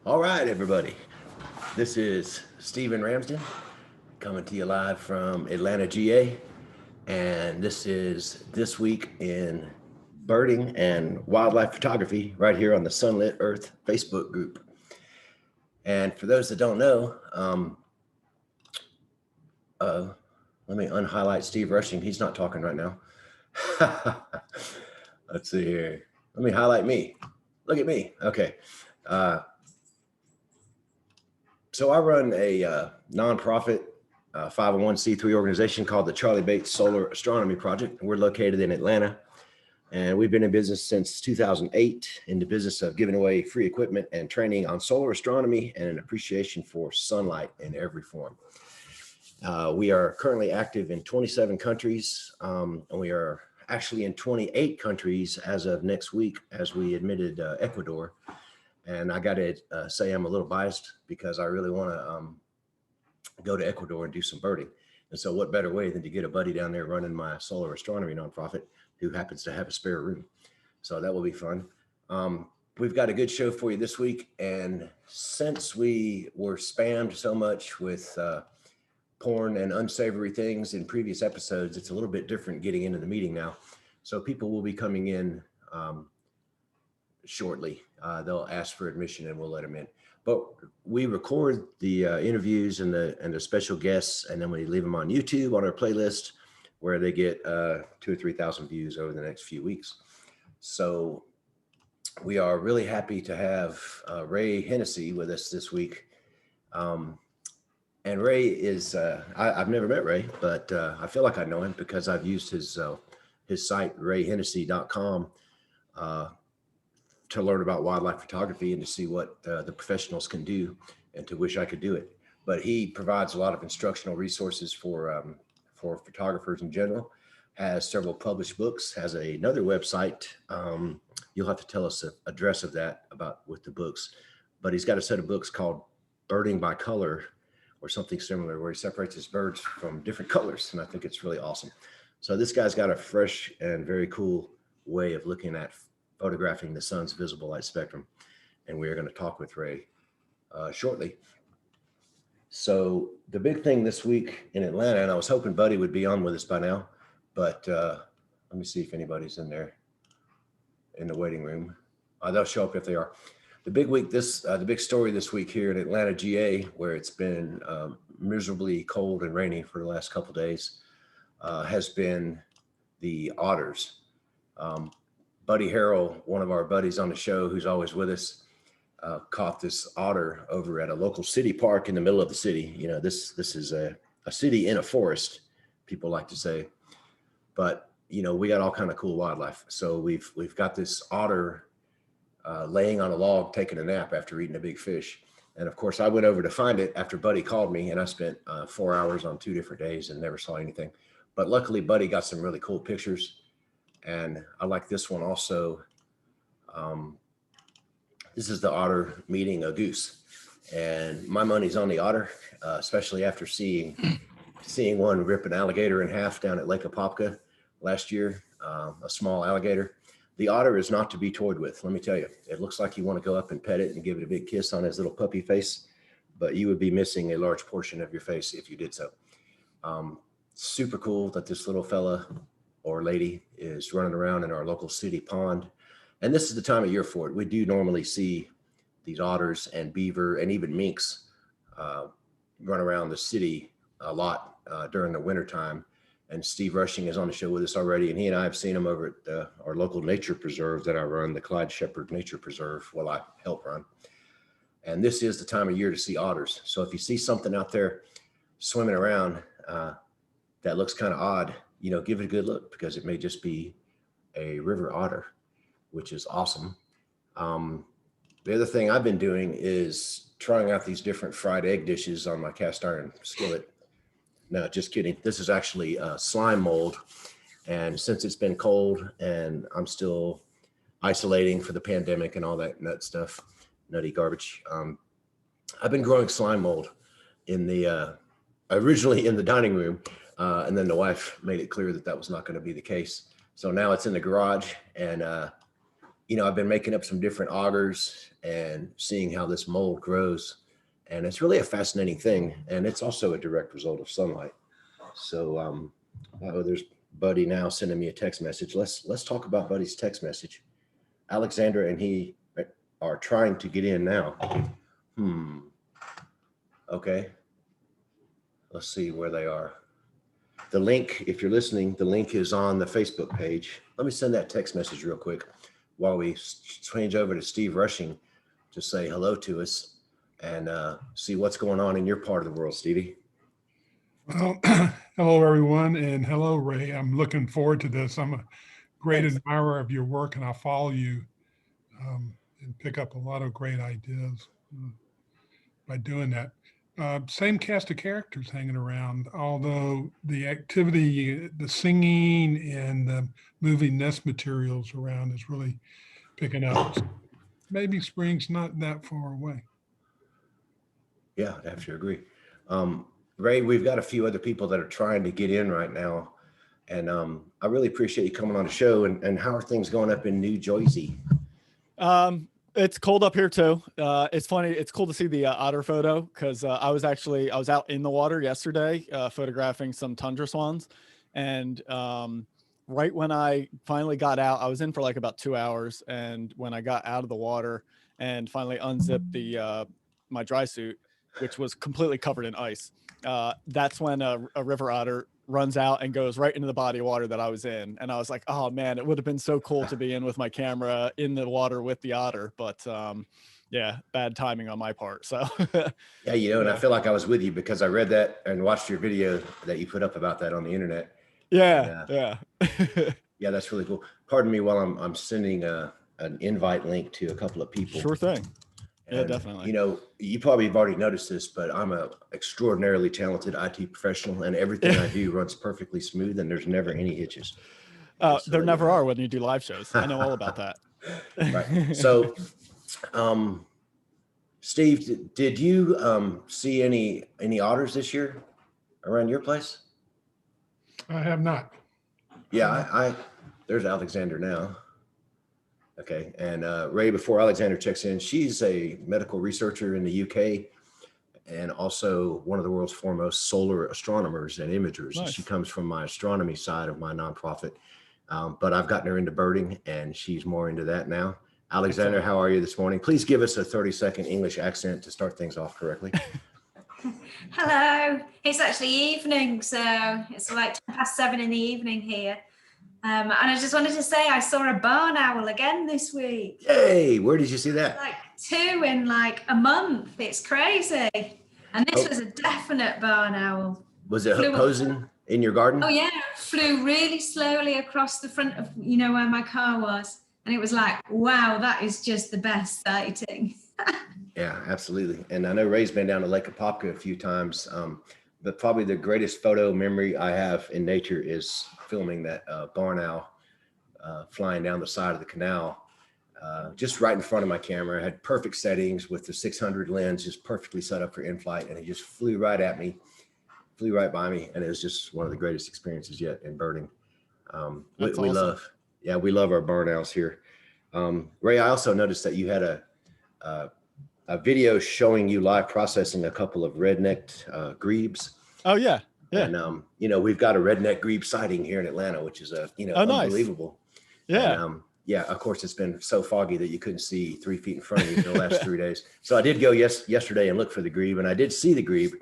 All right, everybody. This is Stephen Ramsden coming to you live from Atlanta, GA. And this is This Week in Birding and Wildlife Photography right here on the Sunlit Earth Facebook group. And for those that don't know, let me unhighlight Steve Rushing. He's not talking right now. Let's see here. Let me highlight me. Look at me. Okay. So I run a nonprofit 501c3 organization called the Charlie Bates Solar Astronomy Project. We're located in Atlanta, and we've been in business since 2008 in the business of giving away free equipment and training on solar astronomy and an appreciation for sunlight in every form. We are currently active in 27 countries, and we are actually in 28 countries as of next week, as we admitted Ecuador. And I got to say I'm a little biased because I really want to go to Ecuador and do some birding. And so what better way than to get a buddy down there running my solar astronomy nonprofit who happens to have a spare room. So that will be fun. We've got a good show for you this week. And since we were spammed so much with porn and unsavory things in previous episodes, it's a little bit different getting into the meeting now. So people will be coming in shortly. They'll ask for admission and we'll let them in. But we record the interviews and the special guests, and then we leave them on YouTube on our playlist where they get 2,000 or 3,000 views over the next few weeks. So we are really happy to have Ray Hennessey with us this week. And Ray is, I've never met Ray, but I feel like I know him because I've used his site, rayhennessey.com, to learn about wildlife photography and to see what the professionals can do, and to wish I could do it. But he provides a lot of instructional resources for photographers in general, has several published books, has another website. You'll have to tell us the address of that with the books, but he's got a set of books called Birding by Color or something similar, where he separates his birds from different colors. And I think it's really awesome. So this guy's got a fresh and very cool way of looking at photographing the sun's visible light spectrum. And we are going to talk with Ray shortly. So the big thing this week in Atlanta, and I was hoping Buddy would be on with us by now, but let me see if anybody's in there in the waiting room. They'll show up if they are. The big week, the big story this week here in Atlanta, GA, where it's been miserably cold and rainy for the last couple of days, has been the otters. Buddy Harrell, one of our buddies on the show who's always with us, caught this otter over at a local city park in the middle of the city. You know, this is a city in a forest, people like to say. But, you know, we got all kind of cool wildlife. So we've got this otter laying on a log taking a nap after eating a big fish. And of course, I went over to find it after Buddy called me, and I spent 4 hours on 2 different days and never saw anything. But luckily, Buddy got some really cool pictures. And I like this one also. This is the otter meeting a goose, and my money's on the otter, especially after seeing one rip an alligator in half down at Lake Apopka last year, a small alligator. The otter is not to be toyed with, let me tell you. It looks like you want to go up and pet it and give it a big kiss on his little puppy face, but you would be missing a large portion of your face if you did so. Super cool that this little fella or lady is running around in our local city pond. And this is the time of year for it. We do normally see these otters and beaver and even minks run around the city a lot during the winter time. And Steve Rushing is on the show with us already. And he and I have seen him over at our local nature preserve that I run, the Clyde Shepherd Nature Preserve, well, I help run. And this is the time of year to see otters. So if you see something out there swimming around that looks kind of odd, you know, give it a good look, because it may just be a river otter, which is awesome. The other thing I've been doing is trying out these different fried egg dishes on my cast iron skillet. No, just kidding. This is actually slime mold. And since it's been cold and I'm still isolating for the pandemic and all that nutty garbage, I've been growing slime mold in the, originally in the dining room. And then the wife made it clear that was not going to be the case. So now it's in the garage, and I've been making up some different augers and seeing how this mold grows. And it's really a fascinating thing. And it's also a direct result of sunlight. So there's Buddy now sending me a text message. Let's talk about Buddy's text message. Alexandra and he are trying to get in now. Okay. Let's see where they are. The link, if you're listening, the link is on the Facebook page. Let me send that text message real quick while we change over to Steve Rushing to say hello to us and see what's going on in your part of the world, Stevie. Well, hello, everyone, and hello, Ray. I'm looking forward to this. I'm a great admirer of your work, and I follow you and pick up a lot of great ideas by doing that. Same cast of characters hanging around, although the activity, the singing and the moving nest materials around is really picking up. Maybe spring's not that far away. Yeah, I have to agree. Ray, we've got a few other people that are trying to get in right now. And I really appreciate you coming on the show. And how are things going up in New Jersey? It's cold up here too. It's funny. It's cool to see the otter photo because I was out in the water yesterday photographing some tundra swans. And right when I finally got out, I was in for like about 2 hours. And when I got out of the water and finally unzipped my dry suit, which was completely covered in ice, that's when a river otter runs out and goes right into the body of water that I was in. And I was like, oh man, it would have been so cool to be in with my camera in the water with the otter. But yeah, bad timing on my part. So yeah, and I feel like I was with you because I read that and watched your video that you put up about that on the internet. Yeah. Yeah, that's really cool. Pardon me while I'm sending an invite link to a couple of people. Sure thing. And, yeah, definitely. You probably have already noticed this, but I'm a extraordinarily talented IT professional, and everything I do runs perfectly smooth, and there's never any hitches. There never are when you do live shows. I know all about that. Right. So, Steve, did you see any otters this year around your place? I have not. Yeah, there's Alexander now. Okay, and Ray, before Alexander checks in, she's a medical researcher in the UK and also one of the world's foremost solar astronomers and imagers. Nice. She comes from my astronomy side of my nonprofit, but I've gotten her into birding and she's more into that now. Alexander, how are you this morning? Please give us a 30-second English accent to start things off correctly. Hello, it's actually evening, so it's like 7:10 in the evening here. And I just wanted to say I saw a barn owl again this week. Yay! Where did you see that? Like 2 in like a month. It's crazy. And this was a definite barn owl. Was it posing in your garden? Oh yeah, flew really slowly across the front of where my car was, and it was like, wow, that is just the best sighting. Yeah, absolutely. And I know Ray's been down to Lake Apopka a few times, but probably the greatest photo memory I have in nature is filming that barn owl flying down the side of the canal, just right in front of my camera. I had perfect settings with the 600 lens, just perfectly set up for in-flight, and it just flew right at me, flew right by me, and it was just one of the greatest experiences yet in birding. We awesome. We love our barn owls here. Ray, I also noticed that you had a video showing you live processing a couple of red-necked grebes. Oh yeah. Yeah. And we've got a redneck grebe sighting here in Atlanta, which is unbelievable. Nice. Yeah. And, of course it's been so foggy that you couldn't see 3 feet in front of you for the last 3 days. So I did go yesterday and look for the grebe, and I did see the grebe,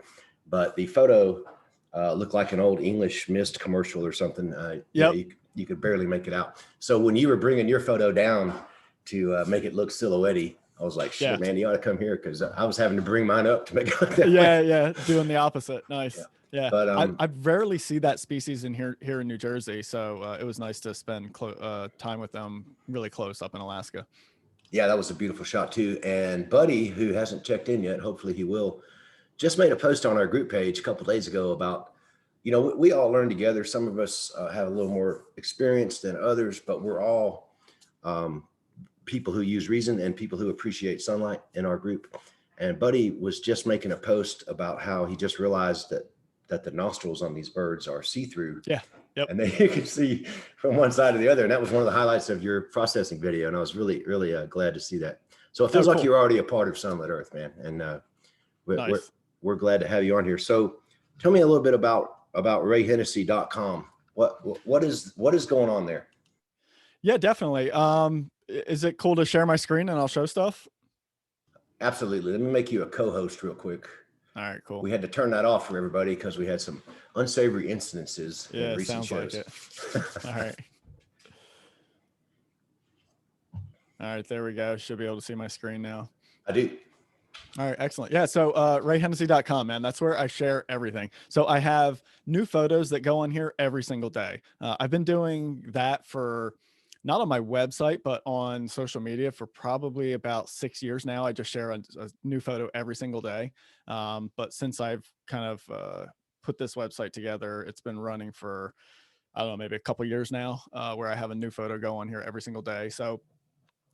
but the photo looked like an old English mist commercial or something. You could barely make it out. So when you were bringing your photo down to make it look silhouette-y, I was like, shit, man, you ought to come here, because I was having to bring mine up to make it look that way. Yeah, doing the opposite. Nice. Yeah. But I rarely see that species in here in New Jersey, so it was nice to spend time with them really close up in Alaska. Yeah, that was a beautiful shot too. And Buddy, who hasn't checked in yet, hopefully he will, just made a post on our group page a couple of days ago about, we all learn together. Some of us have a little more experience than others, but we're all people who use reason and people who appreciate sunlight in our group. And Buddy was just making a post about how he just realized that the nostrils on these birds are see-through. Yeah. Yep. And then you can see from one side to the other. And that was one of the highlights of your processing video. And I was really, really glad to see that. So it feels like cool. you're already a part of Sunlit Earth, man. And Nice. we're glad to have you on here. So tell me a little bit about rayhennessey.com. What is going on there? Yeah, definitely. Is it cool to share my screen and I'll show stuff? Absolutely. Let me make you a co-host real quick. All right, cool. We had to turn that off for everybody because we had some unsavory incidences in recent shows. Like it. All right. All right, there we go. Should be able to see my screen now. I do. All right, excellent. Yeah, so rayhennessey.com, man, that's where I share everything. So I have new photos that go on here every single day. I've been doing that for not on my website, but on social media for probably about 6 years now. I just share a new photo every single day. But since I've kind of put this website together, it's been running for, I don't know, maybe a couple years now, where I have a new photo go on here every single day. So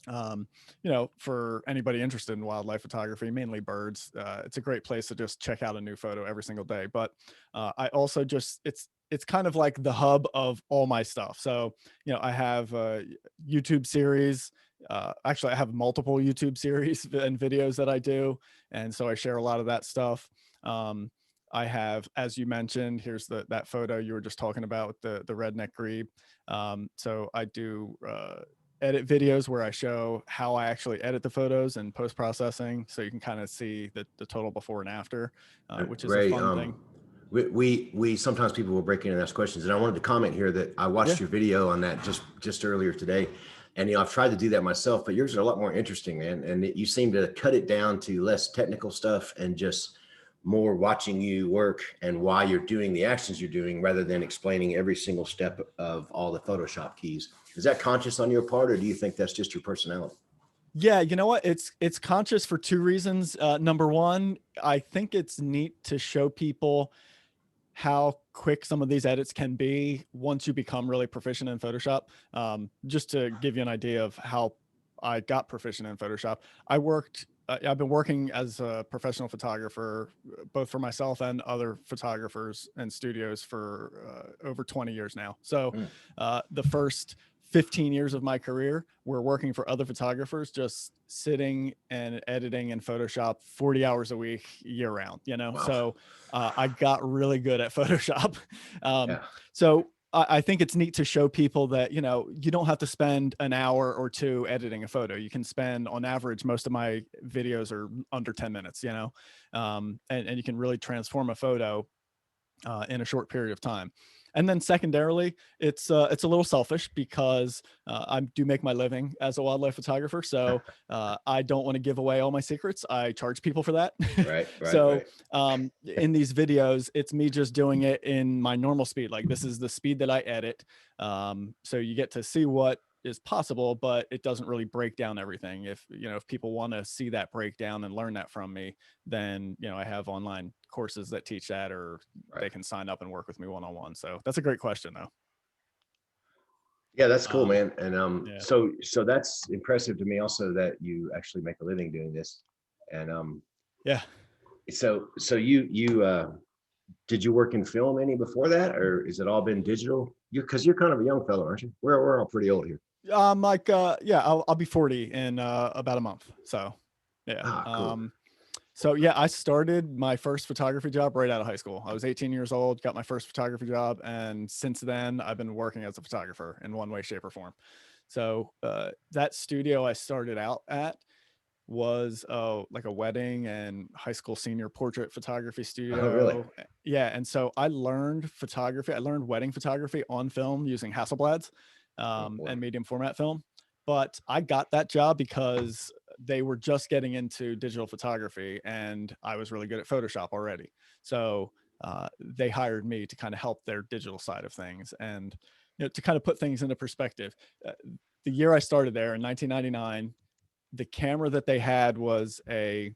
you know, for anybody interested in wildlife photography, mainly birds, it's a great place to just check out a new photo every single day. But I also just, it's kind of like the hub of all my stuff. So, you know, I have a YouTube series. Actually, I have multiple YouTube series and videos that I do. And so I share a lot of that stuff. I have, as you mentioned, here's that photo you were just talking about with the redneck grebe. So I do edit videos where I show how I actually edit the photos and post-processing, so you can kind of see the total before and after, which is Ray, a fun thing. We sometimes people will break in and ask questions, and I wanted to comment here that I watched your video on that just earlier today, and you know, I've tried to do that myself, but yours are a lot more interesting, man. And you seem to cut it down to less technical stuff and just more watching you work and why you're doing the actions you're doing, rather than explaining every single step of all the Photoshop keys. Is that conscious on your part, or do you think that's just your personality? Yeah, you know what? It's conscious for two reasons. Number one, I think it's neat to show people how quick some of these edits can be once you become really proficient in Photoshop. Just to give you an idea of how I got proficient in Photoshop, I've been working as a professional photographer, both for myself and other photographers and studios for over 20 years now. So the first 15 years of my career were working for other photographers, just sitting and editing in Photoshop 40 hours a week, year round, you know? Wow. So I got really good at Photoshop. So I think it's neat to show people that, you know, you don't have to spend an hour or two editing a photo. You can spend, on average, most of my videos are under 10 minutes, you know, and you can really transform a photo in a short period of time. And then secondarily, it's a little selfish because I do make my living as a wildlife photographer. So I don't want to give away all my secrets. I charge people for that. Right. So in these videos, it's me just doing it in my normal speed. Like, this is the speed that I edit. So you get to see what is possible, but it doesn't really break down everything. If people want to see that breakdown and learn that from me, then, you know, I have online courses that teach that, or they can sign up and work with me one-on-one. So that's a great question, though. Yeah, that's cool, man. And so that's impressive to me also, that you actually make a living doing this. And so you did you work in film any before that, or is it all been digital? Because you're kind of a young fellow, aren't you? We're all pretty old here. I'll be 40 in about a month. So cool. So yeah, I started my first photography job right out of high school. I was 18 years old, got my first photography job, and since then I've been working as a photographer in one way, shape, or form. So that studio I started out at was like a wedding and high school senior portrait photography studio. Oh, really? Yeah, and so I learned photography. I learned wedding photography on film using Hasselblads and medium format film. But I got that job because they were just getting into digital photography, and I was really good at Photoshop already. So they hired me to kind of help their digital side of things, and, you know, to kind of put things into perspective. The year I started there in 1999, the camera that they had was a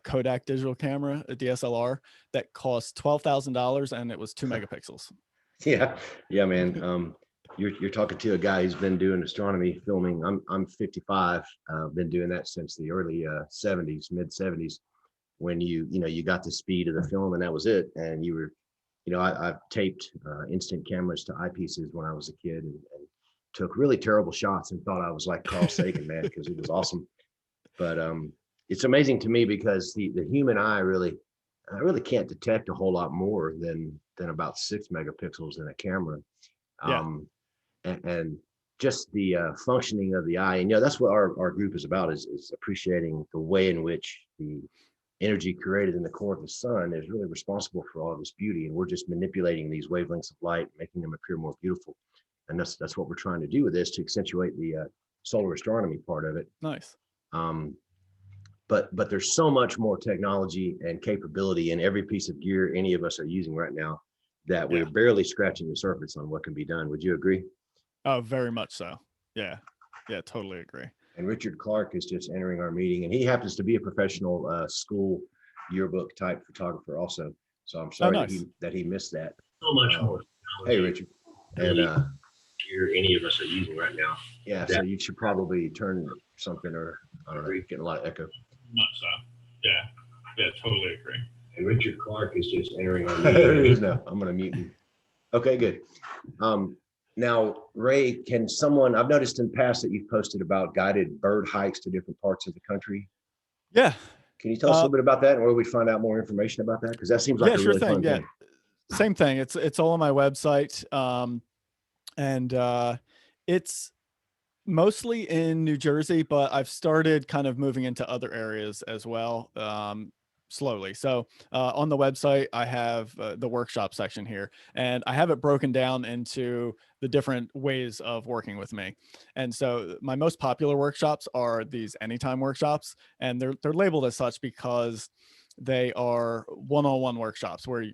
Kodak digital camera, a DSLR, that cost $12,000, and it was 2 megapixels. Yeah, man. You're talking to a guy who's been doing astronomy filming. I'm 55. Been doing that since the early 70s, mid 70s, when you got the speed of the film, and that was it. And you were I've taped instant cameras to eyepieces when I was a kid and took really terrible shots and thought I was like Carl Sagan, man, because it was awesome. But it's amazing to me because the human eye I really can't detect a whole lot more than about 6 megapixels in a camera. Yeah. And just the functioning of the eye. And that's what our group is about, is appreciating the way in which the energy created in the core of the sun is really responsible for all of this beauty. And we're just manipulating these wavelengths of light, making them appear more beautiful. And that's what we're trying to do with this, to accentuate the solar astronomy part of it. Nice. But there's so much more technology and capability in every piece of gear any of us are using right now that we're barely scratching the surface on what can be done. Would you agree? Oh, very much so. Yeah, totally agree. And Richard Clark is just entering our meeting, and he happens to be a professional school yearbook type photographer also. So I'm sorry that he missed that. So much more. Hey, Richard. And gear any of us are using right now. Yeah, so you should probably turn something, or I don't know, you're getting a lot of echo. Much so. Yeah, totally agree. And Richard Clark is just entering our meeting. There he is now. I'm going to mute him. Okay, good. Now, Ray, I've noticed in the past that you've posted about guided bird hikes to different parts of the country. Yeah. Can you tell us a little bit about that, and where we find out more information about that? Because that seems like a really fun thing. Same thing. It's all on my website. And it's mostly in New Jersey, but I've started kind of moving into other areas as well, slowly. So on the website, I have the workshop section here, and I have it broken down into the different ways of working with me. And so my most popular workshops are these anytime workshops, and they're labeled as such because they are one-on-one workshops where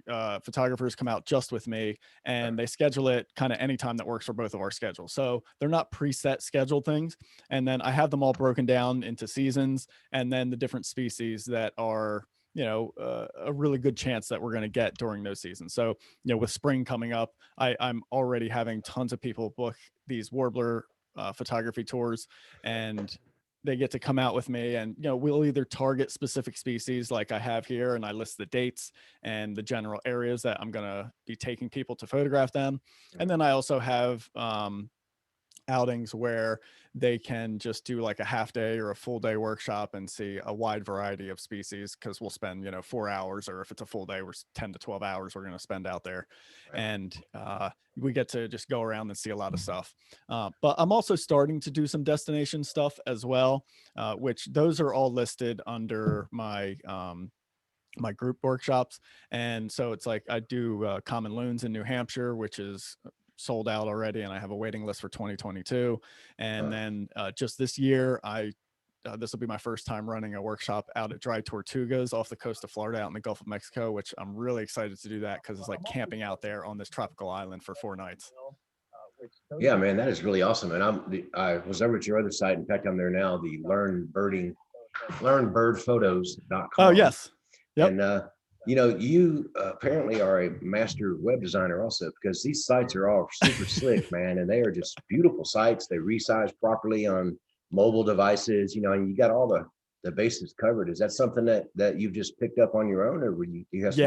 photographers come out just with me, and they schedule it kind of anytime that works for both of our schedules. So they're not preset scheduled things. And then I have them all broken down into seasons, and then the different species that are, a really good chance that we're going to get during those seasons. So, with spring coming up, I'm already having tons of people book these warbler photography tours, and they get to come out with me, and we'll either target specific species like I have here, and I list the dates and the general areas that I'm going to be taking people to photograph them. And then I also have outings where they can just do like a half day or a full day workshop and see a wide variety of species, because we'll spend 4 hours, or if it's a full day, we're 10 to 12 hours we're going to spend out there. And we get to just go around and see a lot of stuff. But I'm also starting to do some destination stuff as well, which those are all listed under my my group workshops. And so it's like I do Common Loons in New Hampshire, which is sold out already, and I have a waiting list for 2022. And then just this year, this will be my first time running a workshop out at Dry Tortugas off the coast of Florida, out in the Gulf of Mexico, which I'm really excited to do that, because it's like camping out there on this tropical island for 4 nights. Yeah, man, that is really awesome. And I was over at your other site. In fact, I'm there now, the learnbirdphotos.com. Oh, yes. Yep. And you apparently are a master web designer also, because these sites are all super slick, man, and they are just beautiful sites. They resize properly on mobile devices, and you got all the bases covered. Is that something that you've just picked up on your own, or you have some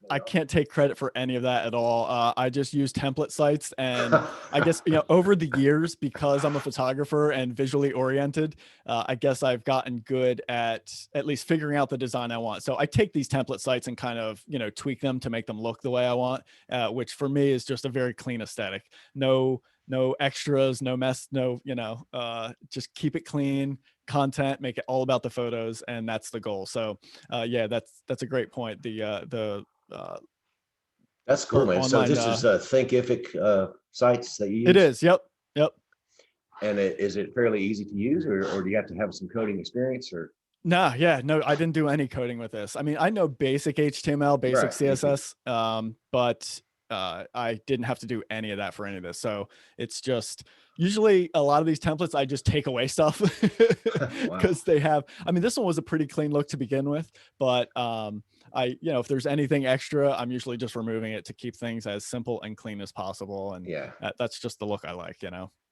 I can't take credit for any of that at all. I just use template sites, and I guess over the years, because I'm a photographer and visually oriented, I guess I've gotten good at least figuring out the design I want. So I take these template sites and kind of tweak them to make them look the way I want, which for me is just a very clean aesthetic. No extras, no mess, just keep it clean content, make it all about the photos, and that's the goal. So that's a great point. That's cool, man. So this is Thinkific sites that you use? It is. Yep. And is it fairly easy to use, or do you have to have some coding experience, or? No, I didn't do any coding with this. I mean, I know basic HTML, basic CSS, but I didn't have to do any of that for any of this. So it's just usually a lot of these templates, I just take away stuff because they have, this one was a pretty clean look to begin with, but if there's anything extra, I'm usually just removing it to keep things as simple and clean as possible. And that's just the look I like,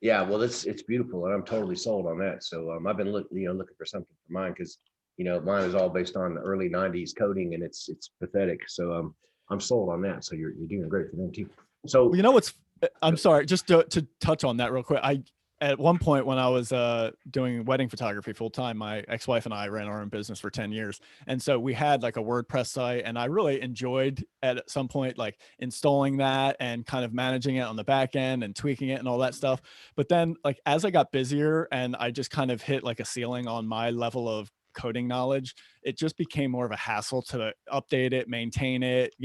Yeah, well, it's beautiful, and I'm totally sold on that. So I've been looking for something for mine, because mine is all based on the early 90s coding, and it's pathetic. So I'm sold on that. So you're doing great for them too. So Well, you know what's, I'm sorry, just to touch on that real quick. At one point when I was doing wedding photography full time, my ex-wife and I ran our own business for 10 years. And so we had like a WordPress site, and I really enjoyed at some point like installing that and kind of managing it on the back end and tweaking it and all that stuff. But then like as I got busier and I just kind of hit like a ceiling on my level of coding knowledge, it just became more of a hassle to update it, maintain it.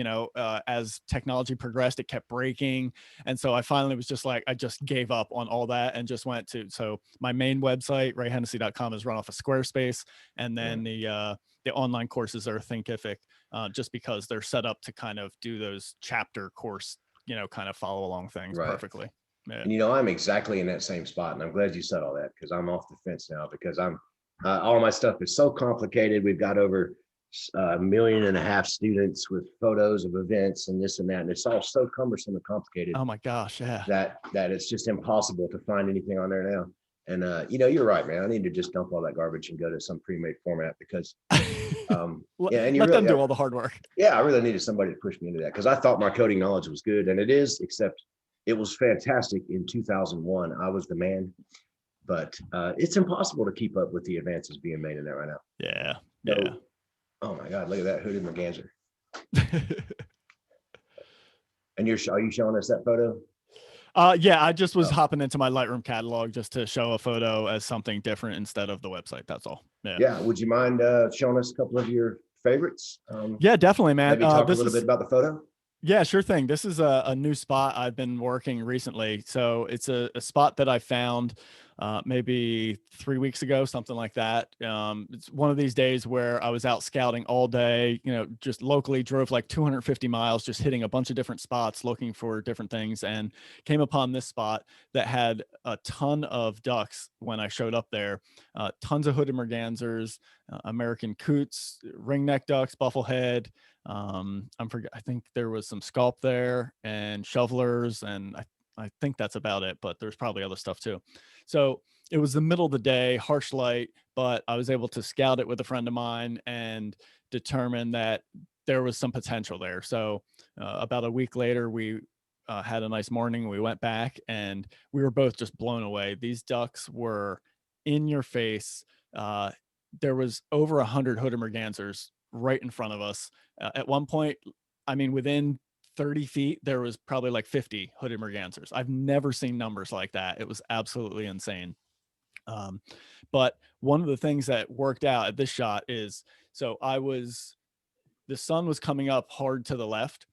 As technology progressed, it kept breaking. And so I finally was just like, I just gave up on all that and just went to, so my main website, rayhennessey.com, is run off of Squarespace. And then the online courses are Thinkific, just because they're set up to kind of do those chapter course, kind of follow along things perfectly. Yeah. And I'm exactly in that same spot, and I'm glad you said all that, because I'm off the fence now, because I'm all my stuff is so complicated. We've got over 1.5 million students with photos of events and this and that, and it's all so cumbersome and complicated. Oh my gosh, yeah. That it's just impossible to find anything on there now. And you're right, man. I need to just dump all that garbage and go to some pre-made format, because and let them do all the hard work. Yeah, I really needed somebody to push me into that, because I thought my coding knowledge was good, and it is, except it was fantastic in 2001. I was the man. But it's impossible to keep up with the advances being made in that right now. Yeah. So, yeah. Oh my God, look at that hooded merganser. And are you showing us that photo? Yeah, I just was hopping into my Lightroom catalog just to show a photo as something different instead of the website. That's all. Yeah. Would you mind showing us a couple of your favorites? Yeah, definitely, man. Maybe talk a little bit about the photo. Yeah, sure thing. This is a new spot I've been working recently. So it's a spot that I found maybe 3 weeks ago, something like that. It's one of these days where I was out scouting all day, just locally, drove like 250 miles, just hitting a bunch of different spots, looking for different things, and came upon this spot that had a ton of ducks when I showed up there. Tons of hooded mergansers, American coots, ringneck ducks, bufflehead. I think there was some scaup there and shovelers, and I think that's about it, but there's probably other stuff too. So it was the middle of the day, harsh light, but I was able to scout it with a friend of mine and determine that there was some potential there. So about a week later, we had a nice morning. We went back and we were both just blown away. These ducks were in your face. There was over 100 hooded mergansers right in front of us. At one point, I mean, within 30 feet, there was probably like 50 hooded mergansers. I've never seen numbers like that. It was absolutely insane. But one of the things that worked out at this shot is, so the sun was coming up hard to the left,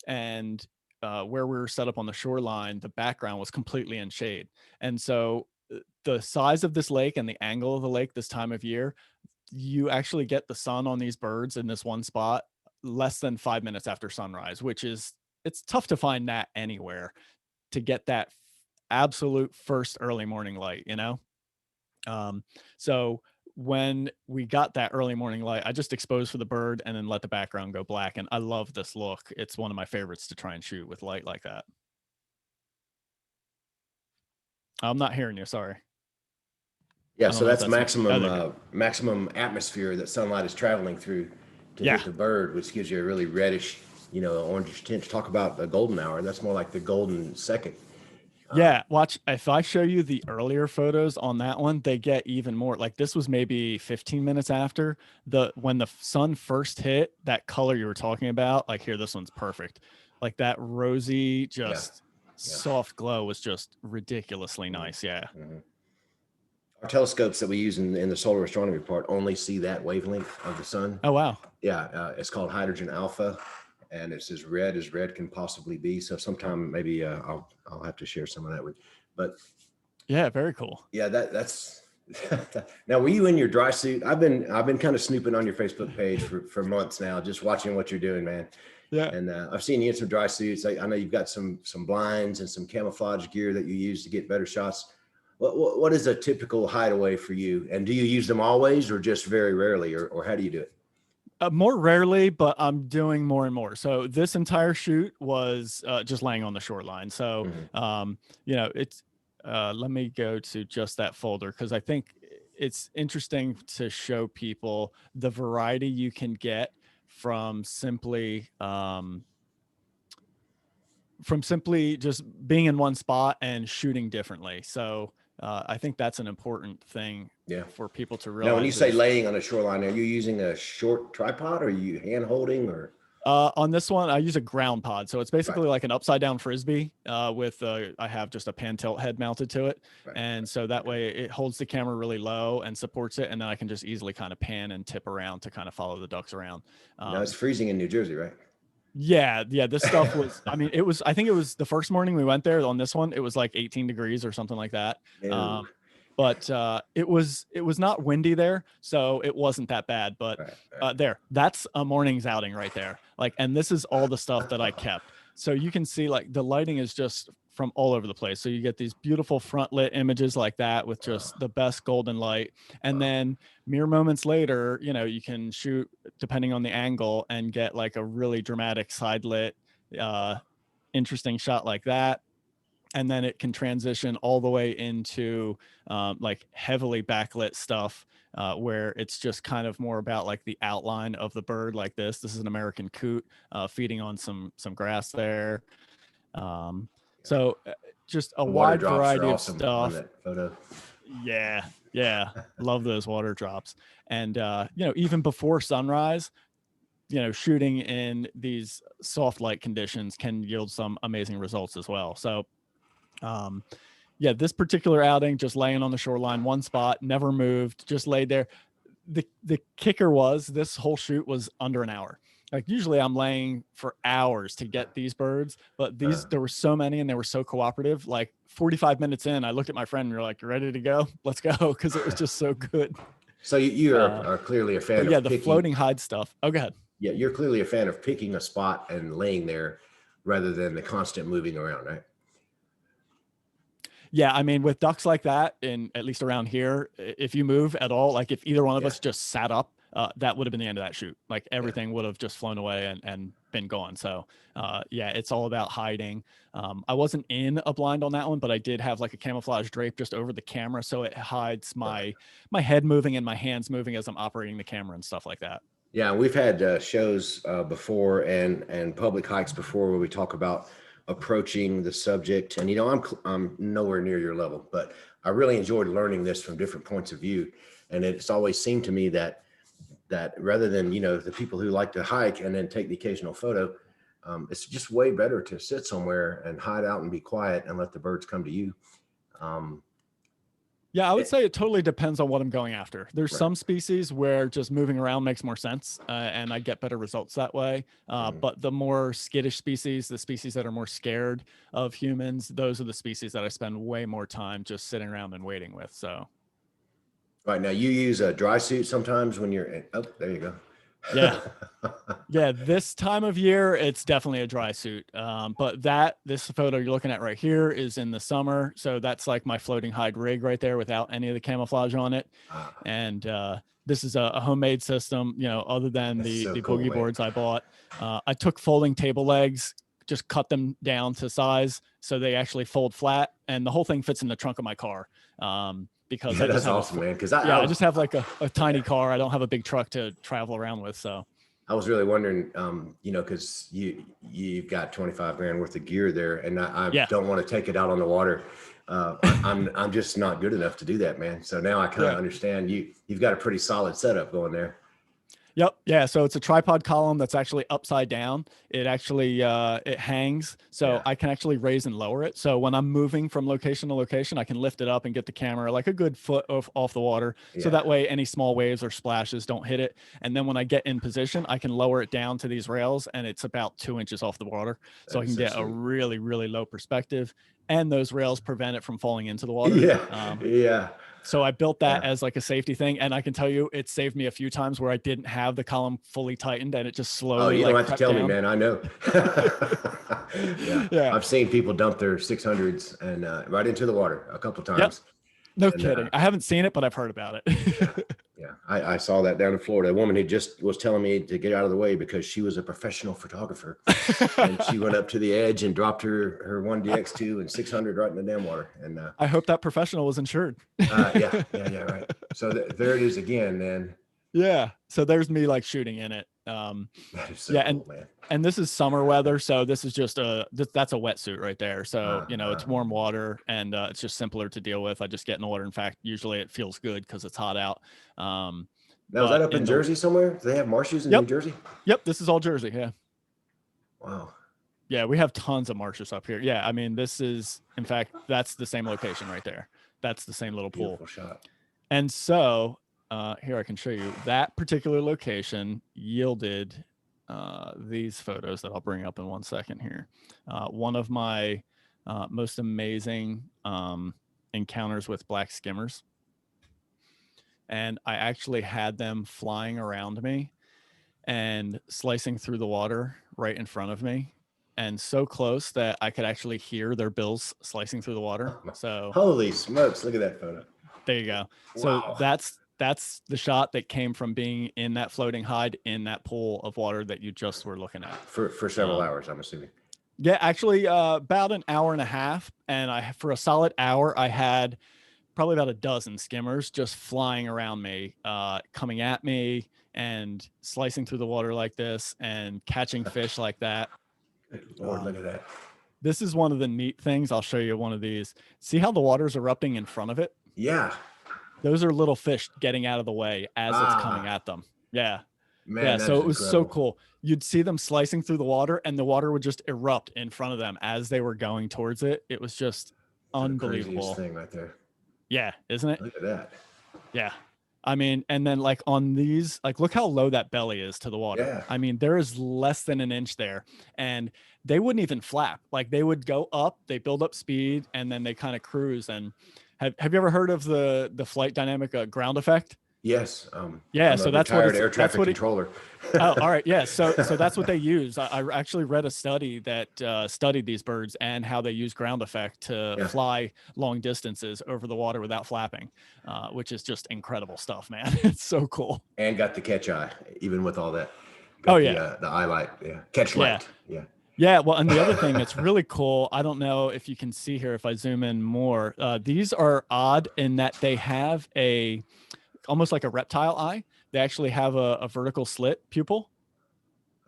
and where we were set up on the shoreline, the background was completely in shade. And so the size of this lake and the angle of the lake this time of year, you actually get the sun on these birds in this one spot less than 5 minutes after sunrise, it's tough to find that anywhere, to get that absolute first early morning light, So when we got that early morning light, I just exposed for the bird and then let the background go black. And I love this look. It's one of my favorites to try and shoot with light like that. I'm not hearing you. Sorry. Yeah, so that's maximum atmosphere that sunlight is traveling through to hit the bird, which gives you a really reddish, orange tint. Talk about the golden hour. That's more like the golden second. Yeah, watch. If I show you the earlier photos on that one, they get even more. Like this was maybe 15 minutes after when the sun first hit, that color you were talking about. Like here, this one's perfect. Like that rosy, soft glow was just ridiculously nice. Yeah. Mm-hmm. Our telescopes that we use in the solar astronomy part only see that wavelength of the sun. Oh, wow. Yeah. It's called hydrogen alpha, and it's as red can possibly be. So sometime maybe I'll have to share some of that with you. But yeah, very cool. Yeah, that's now, were you in your dry suit? I've been kind of snooping on your Facebook page for months now, just watching what you're doing, man. Yeah. And I've seen you in some dry suits. I know you've got some blinds and some camouflage gear that you use to get better shots. What is a typical hideaway for you? And do you use them always, or just very rarely, or how do you do it? More rarely, but I'm doing more and more. So this entire shoot was just laying on the shoreline. So, it's, let me go to just that folder, because I think it's interesting to show people the variety you can get from simply from simply just being in one spot and shooting differently. So I think that's an important thing for people to realize. Now, when you say laying on a shoreline, are you using a short tripod, or are you hand holding, or? On this one, I use a ground pod. So it's basically like an upside down Frisbee with, I have just a pan tilt head mounted to it. And so that way it holds the camera really low and supports it. And then I can just easily kind of pan and tip around to kind of follow the ducks around. Now it's freezing in New Jersey, right? Yeah. This stuff was, I mean, I think it was the first morning we went there on this one, it was like 18 degrees or something like that. But it was not windy there, so it wasn't that bad. But that's a morning's outing right there. Like, and this is all the stuff that I kept. So you can see like the lighting is just from all over the place. So you get these beautiful front lit images like that with just the best golden light. And then mere moments later, you know, you can shoot depending on the angle and get like a really dramatic side lit, interesting shot like that. And then it can transition all the way into like heavily backlit stuff where it's just kind of more about like the outline of the bird like this. This is an American coot feeding on some grass there. So just a wide variety of stuff. That photo. Yeah. Love those water drops. And, you know, even before sunrise, you know, shooting in these soft light conditions can yield some amazing results as well. So yeah, this particular outing, just laying on the shoreline, one spot, never moved, just laid there. The kicker was this whole shoot was under an hour. Like usually I'm laying for hours to get these birds, but there were so many and they were so cooperative. Like 45 minutes in, I looked at my friend and we were like, "You ready to go? Let's go." Cause it was just so good. So you are clearly a fan of the floating hide stuff. Oh, go ahead. Yeah. You're clearly a fan of picking a spot and laying there rather than the constant moving around, right? Yeah, I mean, with ducks like that, in at least around here, if you move at all, like if either one of us just sat up, that would have been the end of that shoot. Like everything would have just flown away and been gone. So yeah, it's all about hiding. I wasn't in a blind on that one, but I did have like a camouflage drape just over the camera, so it hides my head moving and my hands moving as I'm operating the camera and stuff like that. Yeah, we've had shows before and public hikes before where we talk about approaching the subject. And, you know, I'm nowhere near your level, but I really enjoyed learning this from different points of view. And it's always seemed to me that rather than, you know, the people who like to hike and then take the occasional photo, it's just way better to sit somewhere and hide out and be quiet and let the birds come to you. Yeah, I would say it totally depends on what I'm going after. There's some species where just moving around makes more sense and I get better results that way. But the more skittish species, the species that are more scared of humans, those are the species that I spend way more time just sitting around and waiting with. So. Right, now you use a dry suit sometimes when you're there you go. Yeah, this time of year it's definitely a dry suit, but this photo you're looking at right here is in the summer, so that's like my floating hide rig right there without any of the camouflage on it. And this is a homemade system, you know, other than the boogie boards I bought. I took folding table legs, just cut them down to size so they actually fold flat, and the whole thing fits in the trunk of my car. Because that's awesome, man. Because I just have like a tiny car. I don't have a big truck to travel around with. So I was really wondering, you know, because you've got 25 grand worth of gear there, and I don't want to take it out on the water. I'm just not good enough to do that, man. So now I kind of understand you've got a pretty solid setup going there. Yep. Yeah. So it's a tripod column that's actually upside down. It actually, it hangs. So I can actually raise and lower it. So when I'm moving from location to location, I can lift it up and get the camera like a good foot off the water. So that way any small waves or splashes don't hit it. And then when I get in position, I can lower it down to these rails and it's about 2 inches off the water. So I can get a really, really low perspective, and those rails prevent it from falling into the water. So I built that as like a safety thing. And I can tell you, it saved me a few times where I didn't have the column fully tightened and it just slowly. Oh, you don't have to tell me, man. I know. I've seen people dump their 600s and right into the water a couple of times. No kidding. I haven't seen it, but I've heard about it. I saw that down in Florida. A woman who just was telling me to get out of the way because she was a professional photographer. And she went up to the edge and dropped her 1DX2 and 600 right in the damn water. And I hope that professional was insured. Right. So there it is again, man. Yeah. So there's me like shooting in it. That is so Yeah, cool, man. and this is summer weather, so this is just that's a wetsuit right there. So it's warm water, and it's just simpler to deal with. I just get in the water. In fact, usually it feels good because it's hot out. Now, is But that up in Jersey somewhere? Do they have marshes in New Jersey? Yep, this is all Jersey. Yeah. Wow. Yeah, we have tons of marshes up here. Yeah, I mean, this is, in fact, that's the same location right there. That's the same little pool. Beautiful shot. And so here I can show you that particular location yielded these photos that I'll bring up in 1 second here. One of my most amazing encounters with black skimmers. And I actually had them flying around me and slicing through the water right in front of me, and so close that I could actually hear their bills slicing through the water. So holy smokes, look at that photo. There you go. Wow. So that's the shot that came from being in that floating hide in that pool of water that you just were looking at. For several hours, I'm assuming. Yeah, actually about an hour and a half. And for a solid hour, I had probably about a dozen skimmers just flying around me, coming at me and slicing through the water like this and catching fish like that. Good Lord, look at that. This is one of the neat things. I'll show you one of these. See how the water's erupting in front of it? Yeah. Those are little fish getting out of the way as it's coming at them. Yeah. Man, yeah. So it was incredible. so cool. You'd see them slicing through the water and the water would just erupt in front of them as they were going towards it. It was just unbelievable. The thing right there. Yeah. Isn't it? Look at that. Yeah. I mean, and then like on these, like, look how low that belly is to the water. Yeah. I mean, there is less than an inch there, and they wouldn't even flap. Like they would go up, they build up speed, and then they kind of cruise. And have you ever heard of the flight dynamic ground effect? Yes. Yeah. I'm so a that's what retired air traffic controller. Oh, all right. Yeah. So that's what they use. I actually read a study that studied these birds and how they use ground effect to fly long distances over the water without flapping, which is just incredible stuff, man. It's so cool. And got the catch eye, even with all that. Oh, the eye light. Yeah. Catch light. Yeah. Yeah. Well, and the other thing that's really cool, I don't know if you can see here if I zoom in more. These are odd in that they have almost like a reptile eye. They actually have a vertical slit pupil.